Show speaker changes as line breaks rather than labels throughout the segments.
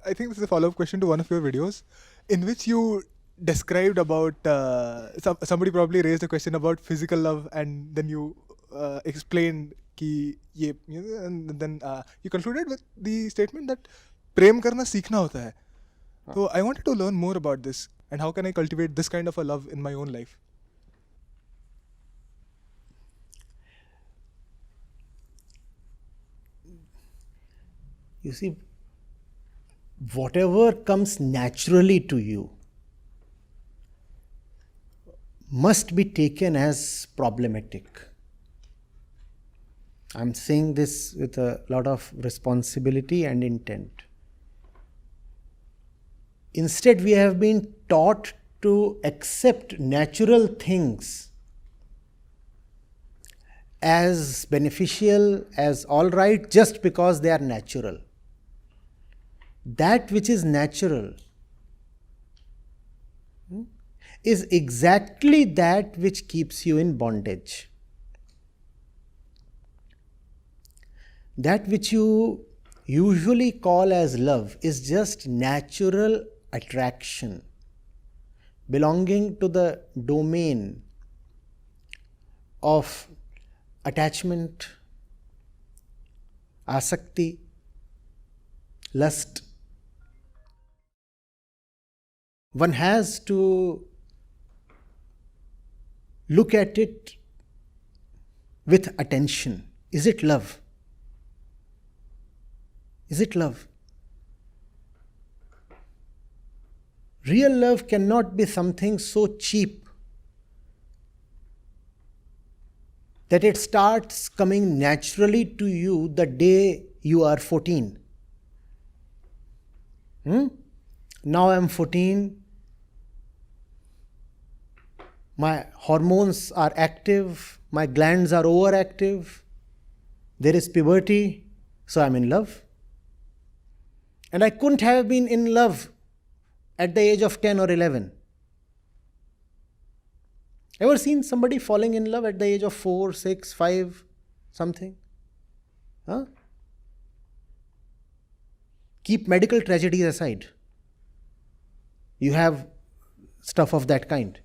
I think this is a follow-up question to one of your videos, in which you described about somebody probably raised a question about physical love, and then you explained कि ये, and then you concluded with the statement that प्रेम करना सीखना होता है. So I wanted to learn more about this, and how can I cultivate this kind of a love in my own life?
You see, whatever comes naturally to you must be taken as problematic. I'm saying this with a lot of responsibility and intent. Instead, we have been taught to accept natural things as beneficial, as all right, just because they are natural. That which is natural is exactly that which keeps you in bondage. That which you usually call as love is just natural attraction belonging to the domain of attachment, asakti, lust. One has to look at it with attention. Is it love? Is it love? Real love cannot be something so cheap that it starts coming naturally to you the day you are 14. Now I'm 14. My hormones are active. My glands are overactive. There is puberty. So I'm in love. And I couldn't have been in love at the age of 10 or 11. Ever seen somebody falling in love at the age of 4, 6, 5, something? Keep medical tragedies aside. You have stuff of that kind.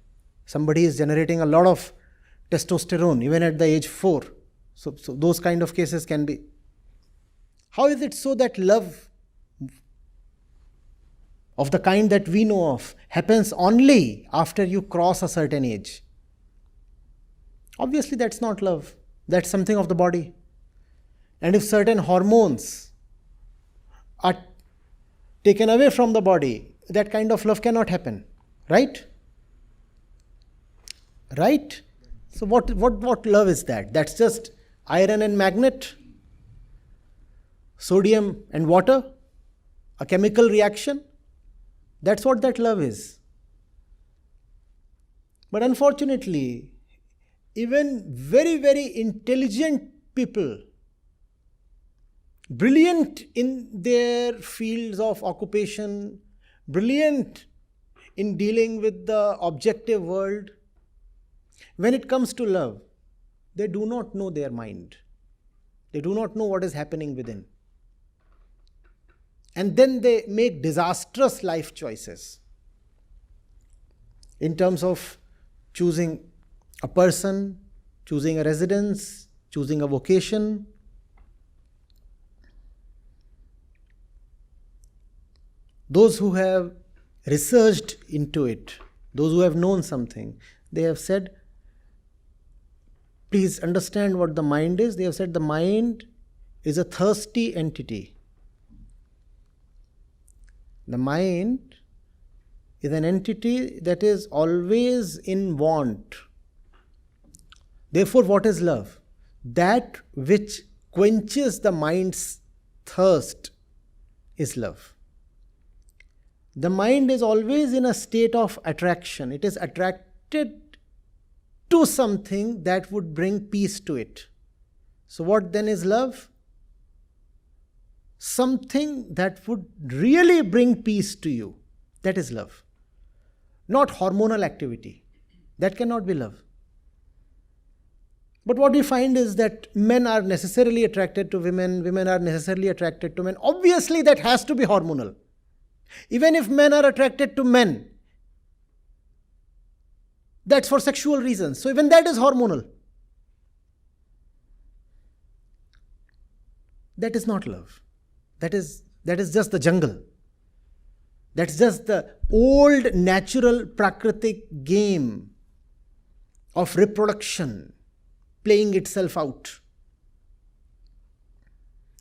Somebody is generating a lot of testosterone even at the age 4. So those kind of cases can be. How is it so that love of the kind that we know of happens only after you cross a certain age? Obviously, that's not love. That's something of the body. And if certain hormones are taken away from the body, that kind of love cannot happen. Right? Right? So what love is that? That's just iron and magnet, sodium and water, a chemical reaction. That's what that love is. But unfortunately, even very, very intelligent people, brilliant in their fields of occupation, brilliant in dealing with the objective world, when it comes to love, they do not know their mind. They do not know what is happening within. And then they make disastrous life choices in terms of choosing a person, choosing a residence, choosing a vocation. Those who have researched into it, those who have known something, they have said, please understand what the mind is. They have said the mind is a thirsty entity. The mind is an entity that is always in want. Therefore, what is love? That which quenches the mind's thirst is love. The mind is always in a state of attraction. It is attracted to something that would bring peace to it. So what then is love? Something that would really bring peace to you. That is love. Not hormonal activity. That cannot be love. But what we find is that men are necessarily attracted to women, women are necessarily attracted to men. Obviously, that has to be hormonal. Even if men are attracted to men, that's for sexual reasons. So even that is hormonal. That is not love. That is just the jungle. That's just the old natural Prakritic game of reproduction playing itself out.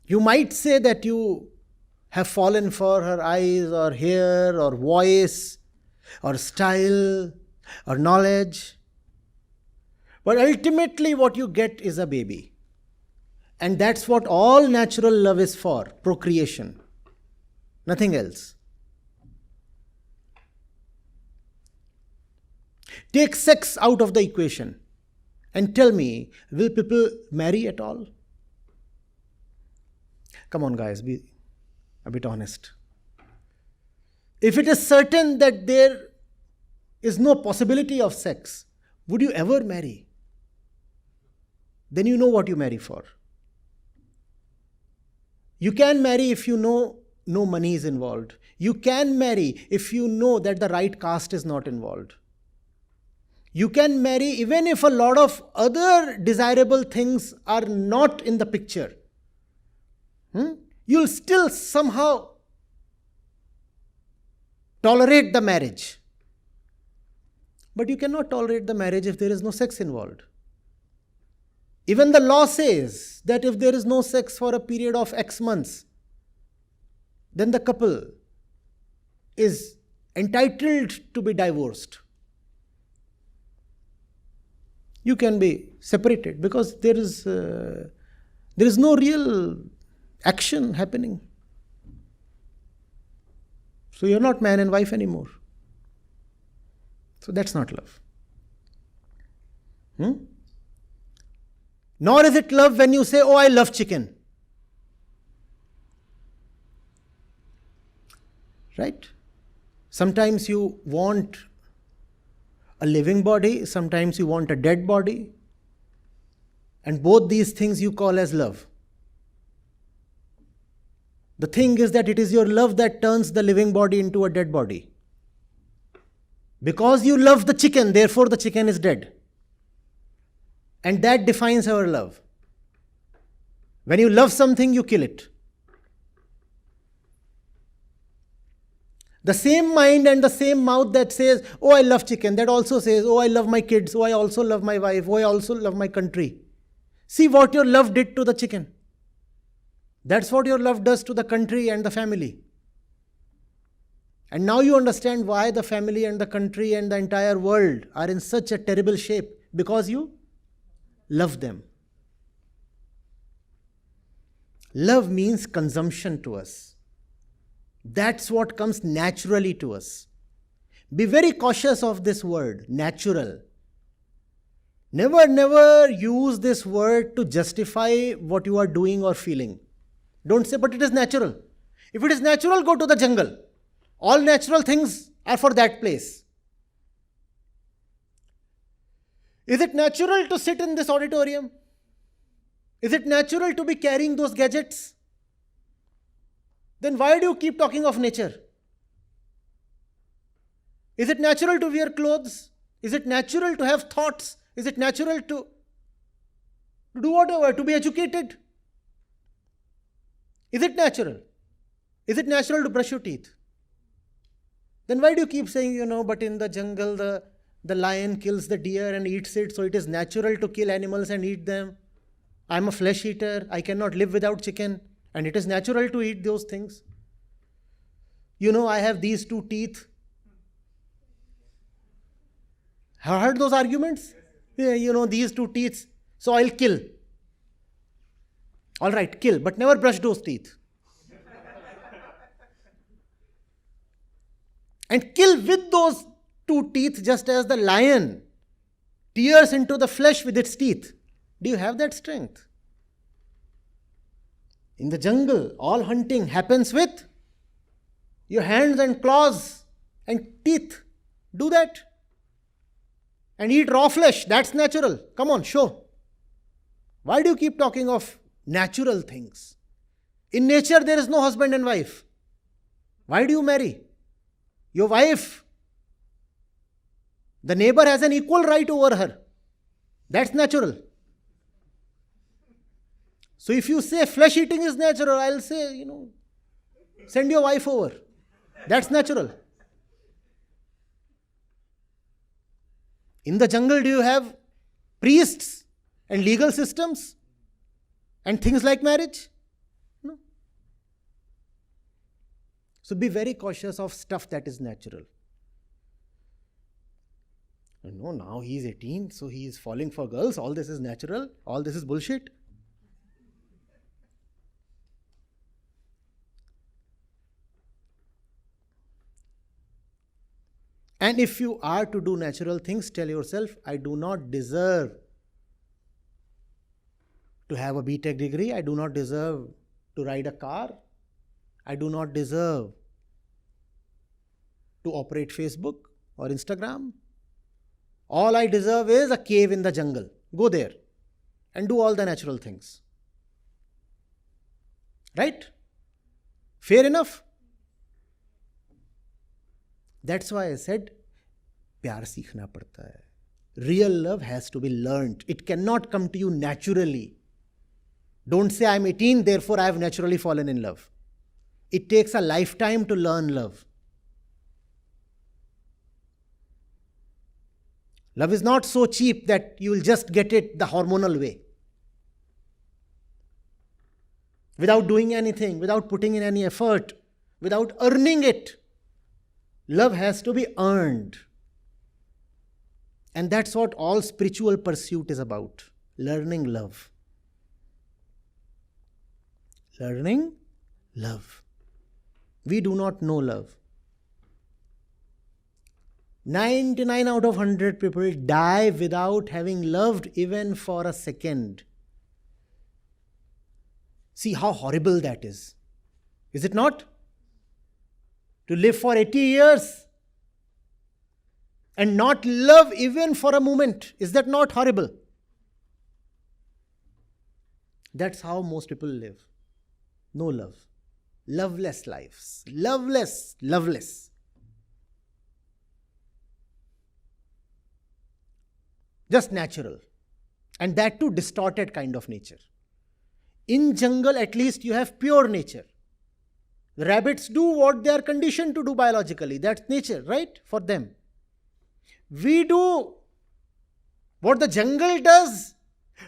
You might say that you have fallen for her eyes or hair or voice or style or knowledge. But ultimately what you get is a baby. And that's what all natural love is for, procreation. Nothing else. Take sex out of the equation and tell me, will people marry at all? Come on, guys, be a bit honest. If it is certain that there is no possibility of sex, would you ever marry? Then you know what you marry for. You can marry if you know no money is involved. You can marry if you know that the right caste is not involved. You can marry even if a lot of other desirable things are not in the picture. You'll still somehow tolerate the marriage. But you cannot tolerate the marriage if there is no sex involved. Even the law says that if there is no sex for a period of X months, then the couple is entitled to be divorced. You can be separated because there is no real action happening. So you're not man and wife anymore. So that's not love. Nor is it love when you say, oh, I love chicken. Right? Sometimes you want a living body, sometimes you want a dead body. And both these things you call as love. The thing is that it is your love that turns the living body into a dead body. Because you love the chicken, therefore the chicken is dead. And that defines our love. When you love something, you kill it. The same mind and the same mouth that says, oh, I love chicken, that also says, oh, I love my kids, oh, I also love my wife, oh, I also love my country. See what your love did to the chicken. That's what your love does to the country and the family. And now you understand why the family and the country and the entire world are in such a terrible shape. Because you love them. Love means consumption to us. That's what comes naturally to us. Be very cautious of this word, natural. Never use this word to justify what you are doing or feeling. Don't say, but it is natural. If it is natural, go to the jungle. All natural things are for that place. Is it natural to sit in this auditorium? Is it natural to be carrying those gadgets? Then why do you keep talking of nature? Is it natural to wear clothes? Is it natural to have thoughts? Is it natural to do whatever, to be educated? Is it natural? Is it natural to brush your teeth? Then why do you keep saying, but in the jungle the lion kills the deer and eats it, so it is natural to kill animals and eat them. I'm a flesh eater, I cannot live without chicken, and it is natural to eat those things. I have these 2 teeth. Have heard those arguments? Yeah, these 2 teeth, so I'll kill. All right, kill, but never brush those teeth. And kill with those 2 teeth, just as the lion tears into the flesh with its teeth. Do you have that strength? In the jungle, all hunting happens with your hands and claws and teeth. Do that. And eat raw flesh. That's natural. Come on, show. Why do you keep talking of natural things? In nature, there is no husband and wife. Why do you marry? Your wife, the neighbor has an equal right over her. That's natural. So if you say flesh eating is natural, I'll say, send your wife over. That's natural. In the jungle, do you have priests and legal systems and things like marriage? No. So be very cautious of stuff that is natural. No, now he is 18, so he is falling for girls. All this is natural. All this is bullshit. And if you are to do natural things, tell yourself, I do not deserve to have a BTech degree. I do not deserve to ride a car. I do not deserve to operate Facebook or Instagram. All I deserve is a cave in the jungle. Go there and do all the natural things. Right? Fair enough? That's why I said, प्यार सीखना पड़ता है. Real love has to be learnt. It cannot come to you naturally. Don't say I'm 18, therefore I have naturally fallen in love. It takes a lifetime to learn love. Love is not so cheap that you will just get it the hormonal way. Without doing anything, without putting in any effort, without earning it. Love has to be earned. And that's what all spiritual pursuit is about. Learning love. Learning love. We do not know love. 99 out of 100 people die without having loved even for a second. See how horrible that is. Is it not? To live for 80 years and not love even for a moment. Is that not horrible? That's how most people live. No love. Loveless lives. Loveless. Just natural. And that too distorted kind of nature. In jungle, at least you have pure nature. The rabbits do what they are conditioned to do biologically. That's nature, right? For them. We do what the jungle does,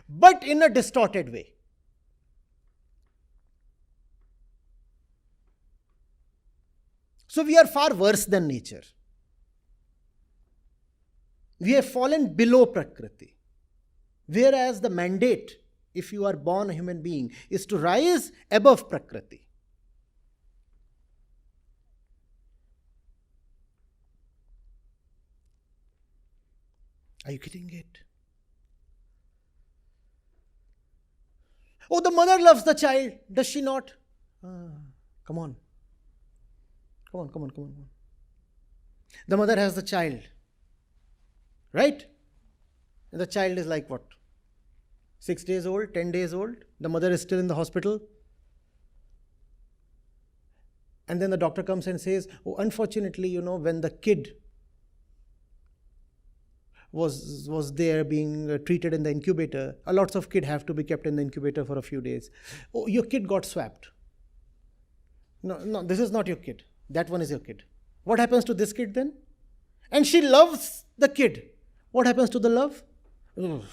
but in a distorted way. So we are far worse than nature. We have fallen below Prakriti. Whereas the mandate, if you are born a human being, is to rise above Prakriti. Are you getting it? Oh, the mother loves the child. Does she not? Come on. The mother has the child. Right? And the child is like what? 6 days old, 10 days old. The mother is still in the hospital. And then the doctor comes and says, oh, unfortunately, when the kid was there being treated in the incubator, lots of kids have to be kept in the incubator for a few days. Oh, your kid got swapped. No, this is not your kid. That one is your kid. What happens to this kid then? And she loves the kid. What happens to the love? Ugh.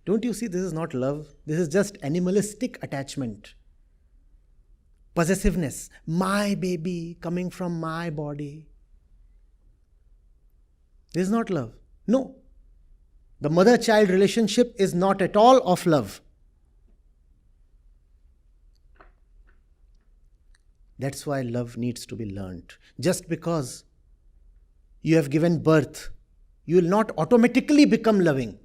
Don't you see this is not love? This is just animalistic attachment. Possessiveness. My baby coming from my body. This is not love. No. The mother-child relationship is not at all of love. That's why love needs to be learnt. Just because you have given birth, you will not automatically become loving.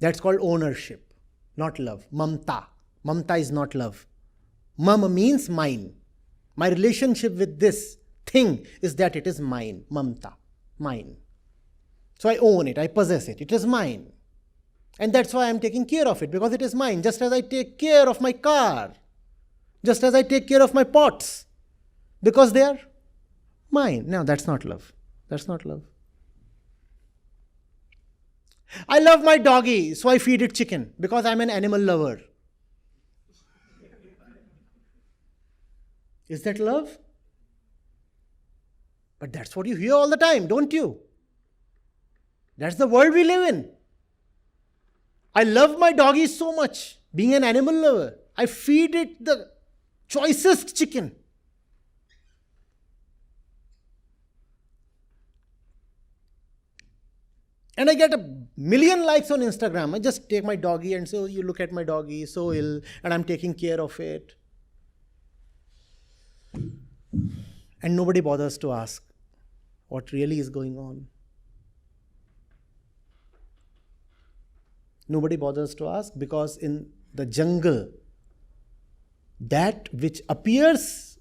That's called ownership, not love. Mamta. Mamta is not love. Mam means mine. My relationship with this thing is that it is mine. Mamta. Mine. So I own it. I possess it. It is mine. And that's why I'm taking care of it, because it is mine. Just as I take care of my car. Just as I take care of my pots. Because they are mine. Now, that's not love. That's not love. I love my doggy, so I feed it chicken, because I'm an animal lover. Is that love? But that's what you hear all the time, don't you? That's the world we live in. I love my doggy so much, being an animal lover. I feed it the choicest chicken. And I get a million likes on Instagram. I just take my doggy and say, oh, you look at my doggy, so ill, and I'm taking care of it. And nobody bothers to ask what really is going on. Nobody bothers to ask, because in the jungle, that which appears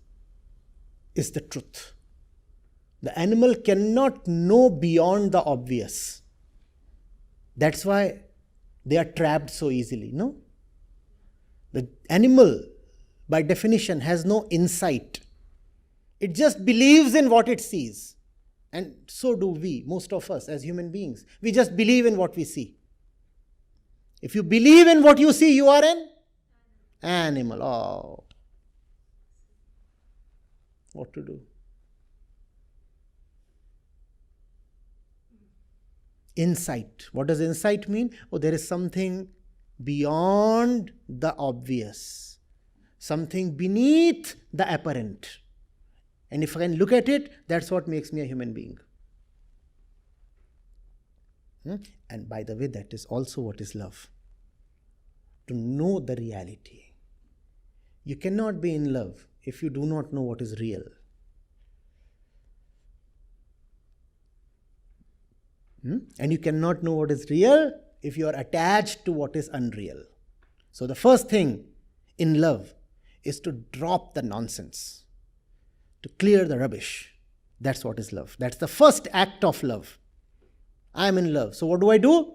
is the truth. The animal cannot know beyond the obvious. That's why they are trapped so easily, no? The animal, by definition, has no insight. It just believes in what it sees. And so do we, most of us as human beings. We just believe in what we see. If you believe in what you see, you are an animal. Oh. What to do? Insight. What does insight mean? Oh, there is something beyond the obvious. Something beneath the apparent. And if I can look at it, that's what makes me a human being. And by the way, that is also what is love. To know the reality. You cannot be in love if you do not know what is real. And you cannot know what is real if you are attached to what is unreal. So the first thing in love is to drop the nonsense, to clear the rubbish. That's what is love. That's the first act of love. I am in love. So what do?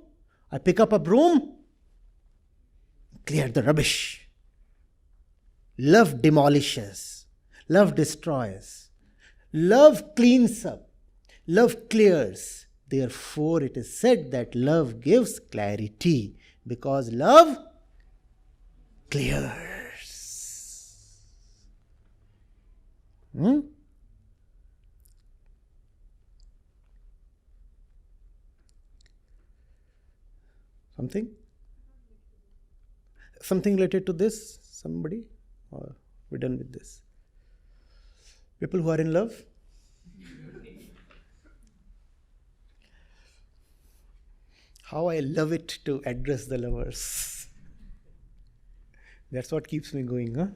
I pick up a broom, clear the rubbish. Love demolishes. Love destroys. Love cleans up. Love clears. Therefore, it is said that love gives clarity, because love clears. Something related to this? Somebody? Or we're done with this? People who are in love? How I love it to address the lovers. That's what keeps me going, huh?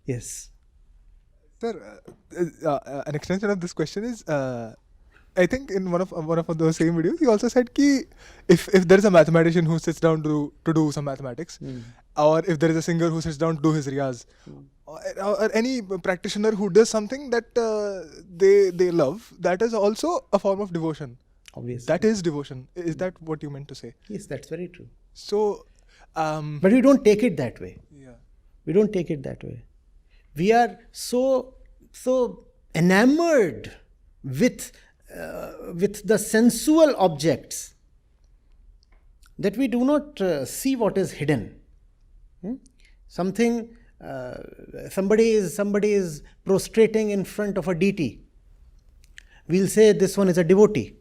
Yes.
Sir, an extension of this question is, I think in one of those same videos, he also said ki if there is a mathematician who sits down to do some mathematics, or if there is a singer who sits down to do his riyaz, or any practitioner who does something that they love, that is also a form of devotion.
Obviously.
That is devotion. Is that what you meant to say?
Yes, that's very true.
So,
but we don't take it that way.
Yeah.
We don't take it that way. We are so enamored with the sensual objects that we do not see what is hidden. Somebody is prostrating in front of a deity. We'll say this one is a devotee.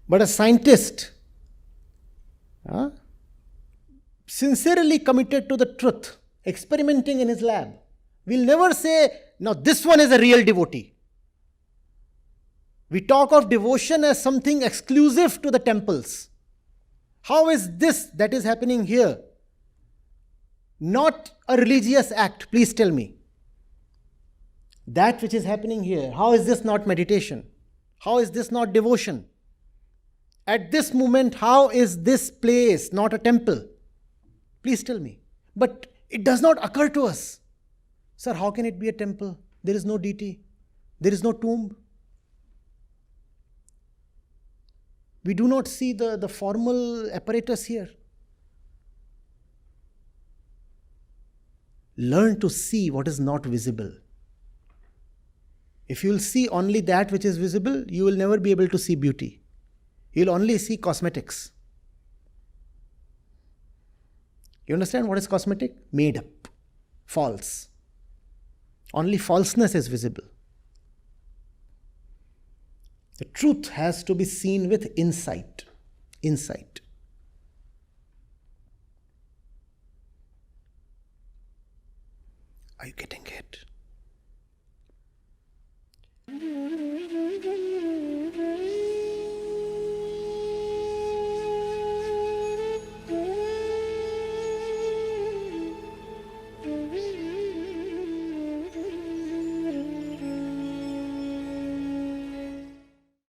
But a scientist, sincerely committed to the truth, experimenting in his lab, will never say, now this one is a real devotee. We talk of devotion as something exclusive to the temples. How is this that is happening here not a religious act? Please tell me. That which is happening here, how is this not meditation? How is this not devotion? At this moment, how is this place not a temple? Please tell me. But it does not occur to us. Sir, how can it be a temple? There is no deity. There is no tomb. We do not see the formal apparatus here. Learn to see what is not visible. If you will see only that which is visible, you will never be able to see beauty. You will only see cosmetics. You understand what is cosmetic? Made up, false. Only falseness is visible. The truth has to be seen with insight. Insight. Are you getting it?